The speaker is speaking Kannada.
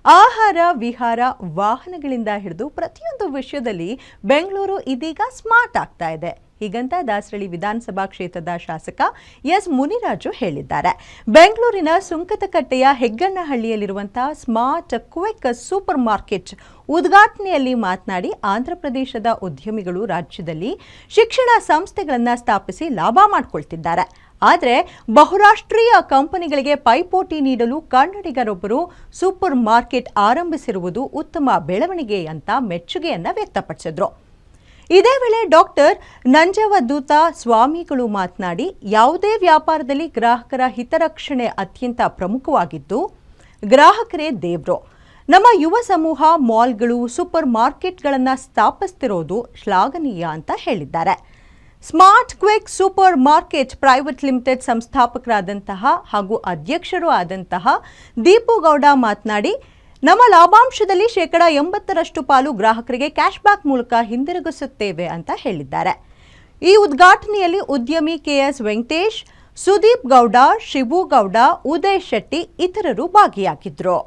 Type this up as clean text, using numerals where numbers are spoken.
ಆಹಾರ ವಿಹಾರ ವಾಹನಗಳಿಂದ ಹಿಡಿದು ಪ್ರತಿಯೊಂದು ವಿಷಯದಲ್ಲಿ ಬೆಂಗಳೂರು ಇದೀಗ ಸ್ಮಾರ್ಟ್ ಆಗ್ತಾ ಇದೆ. ಹೀಗಂತ ದಾಸರಳ್ಳಿ ವಿಧಾನಸಭಾ ಕ್ಷೇತ್ರದ ಶಾಸಕ ಎಸ್ ಮುನಿರಾಜು ಹೇಳಿದ್ದಾರೆ. ಬೆಂಗಳೂರಿನ ಸುಂಕದಕಟ್ಟೆಯ ಹೆಗ್ಗಣ್ಣಹಳ್ಳಿಯಲ್ಲಿರುವಂತಹ ಸ್ಮಾರ್ಟ್ ಕ್ವಿಕ್ ಸೂಪರ್ ಮಾರ್ಕೆಟ್ ಉದ್ಘಾಟನೆಯಲ್ಲಿ ಮಾತನಾಡಿ ಆಂಧ್ರಪ್ರದೇಶದ ಉದ್ಯಮಿಗಳು ರಾಜ್ಯದಲ್ಲಿ ಶಿಕ್ಷಣ ಸಂಸ್ಥೆಗಳನ್ನು ಸ್ಥಾಪಿಸಿ ಲಾಭ ಮಾಡಿಕೊಳ್ತಿದ್ದಾರೆ. ಆದರೆ ಬಹುರಾಷ್ಟ್ರೀಯ ಕಂಪನಿಗಳಿಗೆ ಪೈಪೋಟಿ ನೀಡಲು ಕನ್ನಡಿಗರೊಬ್ಬರು ಸೂಪರ್ ಮಾರ್ಕೆಟ್ ಆರಂಭಿಸಿರುವುದು ಉತ್ತಮ ಬೆಳವಣಿಗೆ ಅಂತ ಮೆಚ್ಚುಗೆಯನ್ನ ವ್ಯಕ್ತಪಡಿಸಿದ್ರು. ಇದೇ ವೇಳೆ ಡಾಕ್ಟರ್ ನಂಜವದೂತ ಸ್ವಾಮಿಗಳು ಮಾತನಾಡಿ, ಯಾವುದೇ ವ್ಯಾಪಾರದಲ್ಲಿ ಗ್ರಾಹಕರ ಹಿತರಕ್ಷಣೆ ಅತ್ಯಂತ ಪ್ರಮುಖವಾಗಿದ್ದು, ಗ್ರಾಹಕರೇ ದೇವ್ರು. ನಮ್ಮ ಯುವ ಸಮೂಹ ಮಾಲ್ಗಳು, ಸೂಪರ್ ಮಾರ್ಕೆಟ್ಗಳನ್ನು ಸ್ಥಾಪಿಸುತ್ತಿರೋದು ಶ್ಲಾಘನೀಯ ಅಂತ ಹೇಳಿದ್ದಾರೆ. Smart quick super market private limited ಸಂಸ್ಥಾಪಕರಾದಂತಹ ಹಾಗೂ ಅಧ್ಯಕ್ಷರೂ ಆದಂತಹ ದೀಪುಗೌಡ ಮಾತನಾಡಿ, ನಮ್ಮ ಲಾಭಾಂಶದಲ್ಲಿ 80% ಪಾಲು ಗ್ರಾಹಕರಿಗೆ ಕ್ಯಾಶ್ ಬ್ಯಾಕ್ ಮೂಲಕ ಹಿಂದಿರುಗಿಸುತ್ತೇವೆ ಅಂತ ಹೇಳಿದ್ದಾರೆ. ಈ ಉದ್ಘಾಟನೆಯಲ್ಲಿ ಉದ್ಯಮಿ ಕೆಎಸ್ ವೆಂಕಟೇಶ್, ಸುದೀಪ್ ಗೌಡ, ಶಿವು ಗೌಡ, ಉದಯ್ ಶೆಟ್ಟಿ ಇತರರು ಭಾಗಿಯಾಗಿದ್ದರು.